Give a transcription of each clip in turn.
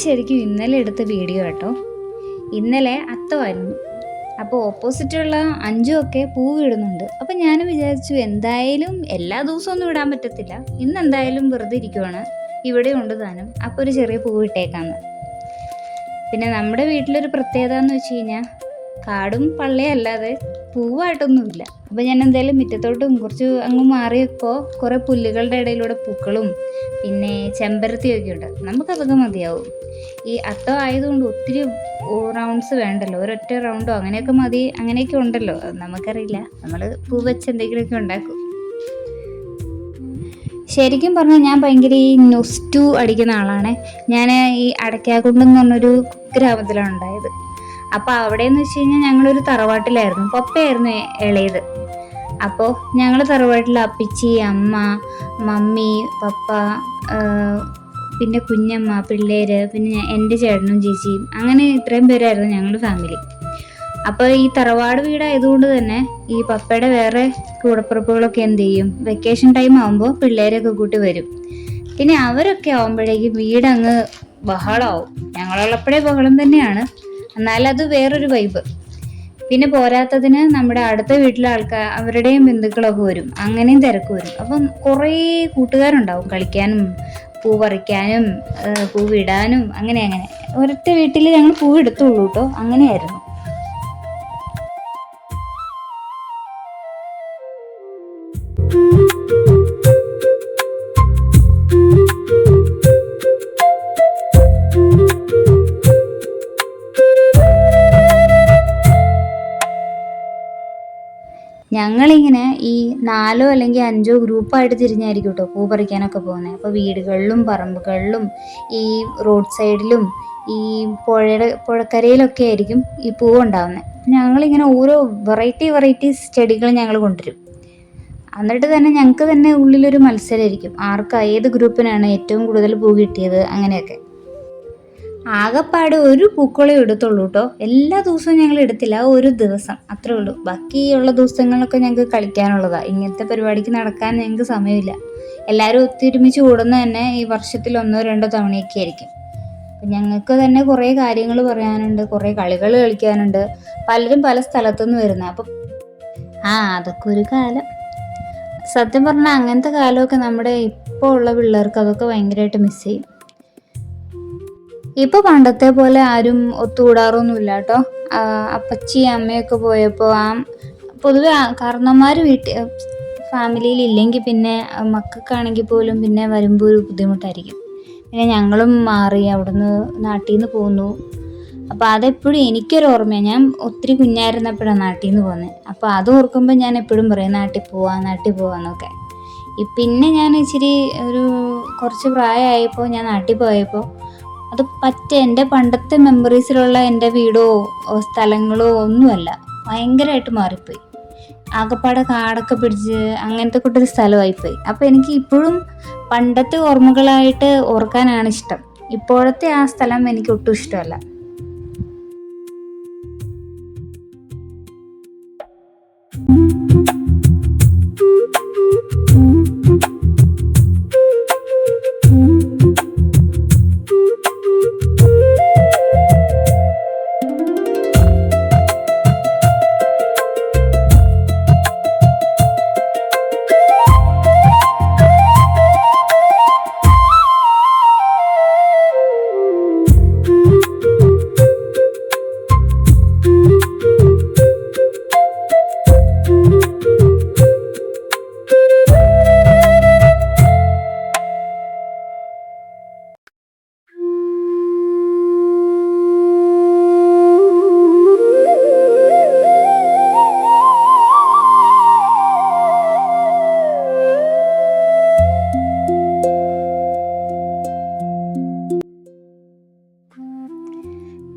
ശരിക്കും ഇന്നലെ എടുത്ത വീഡിയോ കേട്ടോ. ഇന്നലെ അത്തമായിരുന്നു. അപ്പോൾ ഓപ്പോസിറ്റുള്ള അഞ്ചുമൊക്കെ പൂവ് ഇടുന്നുണ്ട്. അപ്പം ഞാൻ വിചാരിച്ചു എന്തായാലും എല്ലാ ദിവസവും ഒന്നും ഇടാൻ പറ്റത്തില്ല, ഇന്ന് എന്തായാലും വെറുതെ ഇരിക്കുവാണ്, ഇവിടെ ഉണ്ട് താനും, അപ്പോൾ ഒരു ചെറിയ പൂവ് ഇട്ടേക്കാന്ന്. പിന്നെ നമ്മുടെ വീട്ടിലൊരു പ്രത്യേകത എന്ന് വെച്ച് കഴിഞ്ഞാൽ കാടും പള്ളയല്ലാതെ പൂവായിട്ടൊന്നുമില്ല. അപ്പോൾ ഞാൻ എന്തായാലും മുറ്റത്തോട്ടും കുറച്ച് അങ്ങ് മാറിയപ്പോൾ കുറേ പുല്ലുകളുടെ ഇടയിലൂടെ പൂക്കളും പിന്നെ ചെമ്പരത്തിയൊക്കെ ഉണ്ട്. നമുക്കതൊക്കെ മതിയാവും. ഈ അത്തം ആയതുകൊണ്ട് ഒത്തിരി റൗണ്ട്സ് വേണ്ടല്ലോ, ഒരൊറ്റ റൗണ്ടോ അങ്ങനെയൊക്കെ മതി, അങ്ങനെയൊക്കെ ഉണ്ടല്ലോ. അത് നമുക്കറിയില്ല, നമ്മൾ പൂ വെച്ച് എന്തെങ്കിലുമൊക്കെ ഉണ്ടാക്കും. ശരിക്കും പറഞ്ഞാൽ ഞാൻ ഭയങ്കര ഈ നൊസ്റ്റു അടിക്കുന്ന ആളാണ്. ഞാൻ ഈ അടയ്ക്കാക്കുണ്ടെന്ന് പറഞ്ഞൊരു ഗ്രാമത്തിലാണ് ഉണ്ടായത്. അപ്പോൾ അവിടെയെന്ന് വെച്ച് കഴിഞ്ഞാൽ ഞങ്ങളൊരു തറവാട്ടിലായിരുന്നു. പപ്പയായിരുന്നു ഇളയത്. അപ്പോൾ ഞങ്ങൾ തറവാട്ടിൽ അപ്പിച്ചി, അമ്മ, മമ്മി, പപ്പ, പിന്നെ കുഞ്ഞമ്മ, പിള്ളേര്, പിന്നെ എൻ്റെ ചേട്ടനും ചേച്ചിയും, അങ്ങനെ ഇത്രയും പേരായിരുന്നു ഞങ്ങളുടെ ഫാമിലി. അപ്പോൾ ഈ തറവാട് വീടായതുകൊണ്ട് തന്നെ ഈ പപ്പയുടെ വേറെ കൂടപ്പിറപ്പുകളൊക്കെ എന്ത് ചെയ്യും, വെക്കേഷൻ ടൈം ആകുമ്പോൾ പിള്ളേരൊക്കെ കൂട്ടി വരും. പിന്നെ അവരൊക്കെ ആകുമ്പോഴേക്കും വീടങ്ങ് ബഹളമാവും. ഞങ്ങളുള്ളപ്പോഴേ ബഹളം തന്നെയാണ്, എന്നാലത് വേറൊരു വൈബ്. പിന്നെ പോരാത്തതിന് നമ്മുടെ അടുത്ത വീട്ടിലെ ആൾക്കാർ, അവരുടെയും ബന്ധുക്കളൊക്കെ വരും, അങ്ങനെയും തിരക്ക് വരും. അപ്പം കുറേ കൂട്ടുകാരുണ്ടാവും കളിക്കാനും പൂ പറിക്കാനും പൂവിടാനും. അങ്ങനെ ഒരൊറ്റ വീട്ടിൽ ഞങ്ങൾ പൂവ് എടുത്തുള്ളൂ കേട്ടോ, അങ്ങനെയായിരുന്നു. ഞങ്ങളിങ്ങനെ ഈ 4 അല്ലെങ്കിൽ 5 ഗ്രൂപ്പായിട്ട് തിരിഞ്ഞായിരിക്കും കേട്ടോ പൂ പറിക്കാനൊക്കെ പോകുന്നത്. അപ്പോൾ വീടുകളിലും പറമ്പുകളിലും ഈ റോഡ് സൈഡിലും ഈ പുഴക്കരയിലൊക്കെ ആയിരിക്കും ഈ പൂവ് ഉണ്ടാകുന്നത്. ഞങ്ങളിങ്ങനെ ഓരോ വെറൈറ്റി ചെടികൾ ഞങ്ങൾ കൊണ്ടുവരും. എന്നിട്ട് തന്നെ ഞങ്ങൾക്ക് തന്നെ ഉള്ളിലൊരു മത്സരമായിരിക്കും, ഏത് ഗ്രൂപ്പിനാണ് ഏറ്റവും കൂടുതൽ പൂ കിട്ടിയത്, അങ്ങനെയൊക്കെ. ആകെപ്പാട് ഒരു പൂക്കളേ എടുത്തുള്ളൂ കേട്ടോ. എല്ലാ ദിവസവും ഞങ്ങൾ എടുത്തില്ല, ഒരു ദിവസം അത്രേ ഉള്ളൂ. ബാക്കിയുള്ള ദിവസങ്ങളൊക്കെ ഞങ്ങൾക്ക് കളിക്കാനുള്ളതാണ്. ഇങ്ങനത്തെ പരിപാടിക്ക് നടക്കാൻ ഞങ്ങൾക്ക് സമയമില്ല. എല്ലാവരും ഒത്തൊരുമിച്ച് കൂടുന്ന തന്നെ ഈ വർഷത്തിൽ 1-2 തവണയൊക്കെ ആയിരിക്കും. അപ്പം ഞങ്ങൾക്ക് തന്നെ കുറേ കാര്യങ്ങൾ പറയാനുണ്ട്, കുറേ കളികൾ കളിക്കാനുണ്ട്. പലരും പല സ്ഥലത്തുനിന്ന് വരുന്നത്. അപ്പം അതൊക്കെ ഒരു കാലം. സത്യം പറഞ്ഞാൽ അങ്ങനത്തെ കാലമൊക്കെ നമ്മുടെ ഇപ്പോൾ ഉള്ള പിള്ളേർക്ക് അതൊക്കെ ഭയങ്കരമായിട്ട് മിസ് ചെയ്യും. ഇപ്പോൾ പണ്ടത്തെ പോലെ ആരും ഒത്തുകൂടാറൊന്നുമില്ല കേട്ടോ. അപ്പച്ചി അമ്മയൊക്കെ പോയപ്പോൾ പൊതുവെ കാരണന്മാർ ഫാമിലിയിൽ ഇല്ലെങ്കിൽ പിന്നെ മക്കൾക്കാണെങ്കിൽ പോലും പിന്നെ വരുമ്പോൾ ഒരു ബുദ്ധിമുട്ടായിരിക്കും. പിന്നെ ഞങ്ങളും മാറി അവിടുന്ന് നാട്ടിൽ നിന്ന് പോന്നു. അപ്പോൾ അതെപ്പോഴും എനിക്കൊരു ഓർമ്മയാണ്. ഞാൻ ഒത്തിരി കുഞ്ഞായിരുന്നപ്പോഴാണ് നാട്ടിൽ നിന്ന് പോകുന്നത്. അപ്പോൾ അത് ഓർക്കുമ്പോൾ ഞാൻ എപ്പോഴും പറയും നാട്ടിൽ പോവാന്നൊക്കെ. പിന്നെ ഞാൻ ഇച്ചിരി കുറച്ച് പ്രായമായപ്പോൾ ഞാൻ നാട്ടിൽ പോയപ്പോൾ അത് എൻ്റെ പണ്ടത്തെ മെമ്മറീസിലുള്ള എൻ്റെ വീടോ സ്ഥലങ്ങളോ ഒന്നുമല്ല, ഭയങ്കരമായിട്ട് മാറിപ്പോയി. ആകപ്പാടെ കാടൊക്കെ പിടിച്ച് അങ്ങനത്തെ കൂട്ടൊരു സ്ഥലമായിപ്പോയി. അപ്പോൾ എനിക്ക് ഇപ്പോഴും പണ്ടത്തെ ഓർമ്മകളായിട്ട് ഓർക്കാനാണ് ഇഷ്ടം. ഇപ്പോഴത്തെ ആ സ്ഥലം എനിക്ക് ഒട്ടും ഇഷ്ടമല്ല.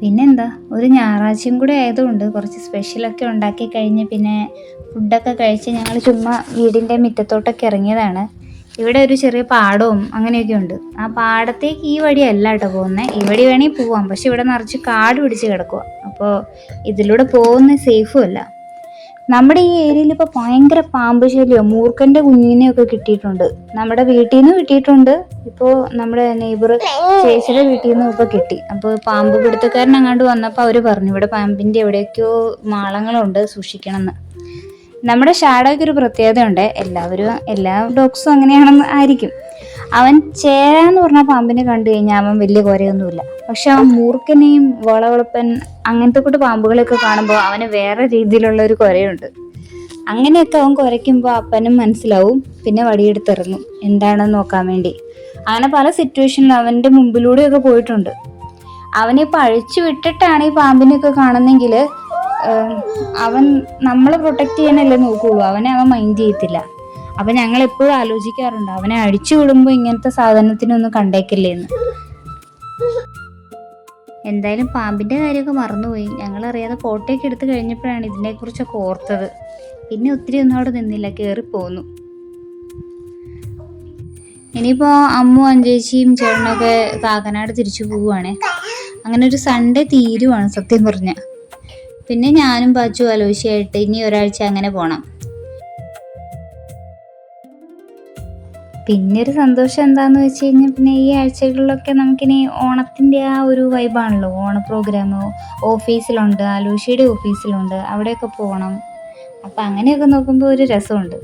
പിന്നെന്താ, ഒരു ഞായറാഴ്ചയും കൂടെ ആയതുകൊണ്ട് കുറച്ച് സ്പെഷ്യലൊക്കെ ഉണ്ടാക്കി കഴിഞ്ഞ് പിന്നെ ഫുഡൊക്കെ കഴിച്ച് ഞങ്ങൾ ചുമ്മാ വീടിൻ്റെ മുറ്റത്തോട്ടൊക്കെ ഇറങ്ങിയതാണ്. ഇവിടെ ഒരു ചെറിയ പാടവും അങ്ങനെയൊക്കെ ഉണ്ട്. ആ പാടത്തേക്ക് ഈ വഴിയല്ല കേട്ടോ പോകുന്നത്. ഈ വഴി വേണമെങ്കിൽ പോവാം, പക്ഷെ ഇവിടെ നിറച്ച് കാട് പിടിച്ച് കിടക്കുക. അപ്പോൾ ഇതിലൂടെ പോകുന്ന സേഫും അല്ല. നമ്മുടെ ഈ ഏരിയയിൽ ഇപ്പോൾ ഭയങ്കര പാമ്പ് ശല്യം, മൂർഖന്റെ കുഞ്ഞിനെയൊക്കെ കിട്ടിയിട്ടുണ്ട്. നമ്മുടെ വീട്ടിൽ നിന്ന് കിട്ടിയിട്ടുണ്ട്. ഇപ്പോൾ നമ്മുടെ നെയ്ബർ ചേച്ചിയുടെ വീട്ടിൽ നിന്നും ഇപ്പോൾ കിട്ടി. അപ്പോൾ പാമ്പ് പിടുത്തക്കാരൻ അങ്ങാണ്ട് വന്നപ്പോൾ അവർ പറഞ്ഞു ഇവിടെ പാമ്പിൻ്റെ എവിടെയൊക്കെയോ മാളങ്ങളുണ്ട്, സൂക്ഷിക്കണം എന്ന്. നമ്മുടെ ഷാഡോയ്ക്ക് ഒരു പ്രത്യേകതയുണ്ട്, എല്ലാ ഡോഗ്സും അങ്ങനെയാണെന്ന് ആയിരിക്കും. അവൻ ചേരാന്ന് പറഞ്ഞ പാമ്പിനെ കണ്ടു കഴിഞ്ഞാൽ അവൻ വലിയ കുരയൊന്നുമില്ല. പക്ഷെ അവൻ മൂർഖനെയും വളവളപ്പൻ അങ്ങനത്തെ കൂട്ട് പാമ്പുകളെയൊക്കെ കാണുമ്പോൾ അവന് വേറെ രീതിയിലുള്ള ഒരു കുരയുണ്ട്. അങ്ങനെയൊക്കെ അവൻ കുരയ്ക്കുമ്പോൾ അപ്പനും മനസ്സിലാവും, പിന്നെ വടിയെടുത്തിറങ്ങും എന്താണെന്ന് നോക്കാൻ വേണ്ടി. അങ്ങനെ പല സിറ്റുവേഷനിലും അവൻ്റെ മുമ്പിലൂടെയൊക്കെ പോയിട്ടുണ്ട്. അവനിപ്പോൾ അഴിച്ചു വിട്ടിട്ടാണ് ഈ പാമ്പിനെയൊക്കെ കാണുന്നെങ്കിൽ അവൻ നമ്മളെ പ്രൊട്ടക്റ്റ് ചെയ്യാനല്ലേ നോക്കുള്ളൂ, അവൻ മൈൻഡ് ചെയ്യത്തില്ല. അപ്പം ഞങ്ങൾ എപ്പോഴും ആലോചിക്കാറുണ്ട് അവനെ അടിച്ചു വിടുമ്പോൾ ഇങ്ങനത്തെ സാധനത്തിനൊന്നും കണ്ടേക്കില്ലേന്ന്. എന്തായാലും പാമ്പിൻ്റെ കാര്യമൊക്കെ മറന്നുപോയി. ഞങ്ങളറിയാതെ ഫോട്ടോയൊക്കെ എടുത്ത് കഴിഞ്ഞപ്പോഴാണ് ഇതിനെക്കുറിച്ചൊക്കെ ഓർത്തത്. പിന്നെ ഒത്തിരി ഒന്നും അവിടെ നിന്നില്ല, കയറിപ്പോന്നു. ഇനിയിപ്പോൾ അമ്മു അഞ്ചേച്ചിയും ചേട്ടനൊക്കെ കാക്കനാട് തിരിച്ചു പോവുകയാണേ. അങ്ങനെ ഒരു സൺഡേ തീരുവാണ് സത്യം പറഞ്ഞാൽ. പിന്നെ ഞാനും പാച്ചു ആലോചിച്ചായിട്ട് ഇനി ഒരാഴ്ച അങ്ങനെ പോകണം. പിന്നെ ഒരു സന്തോഷം എന്താണെന്ന് വെച്ച് കഴിഞ്ഞാൽ പിന്നെ ഈ ആഴ്ചകളിലൊക്കെ നമുക്കിനി ഓണത്തിൻ്റെ ആ ഒരു വൈബാണല്ലോ. ഓണ പ്രോഗ്രാം ഓഫീസിലുണ്ട്, ആലൂഷിയുടെ ഓഫീസിലുണ്ട്, അവിടെയൊക്കെ പോകണം. അപ്പം അങ്ങനെയൊക്കെ നോക്കുമ്പോൾ ഒരു രസമുണ്ട്.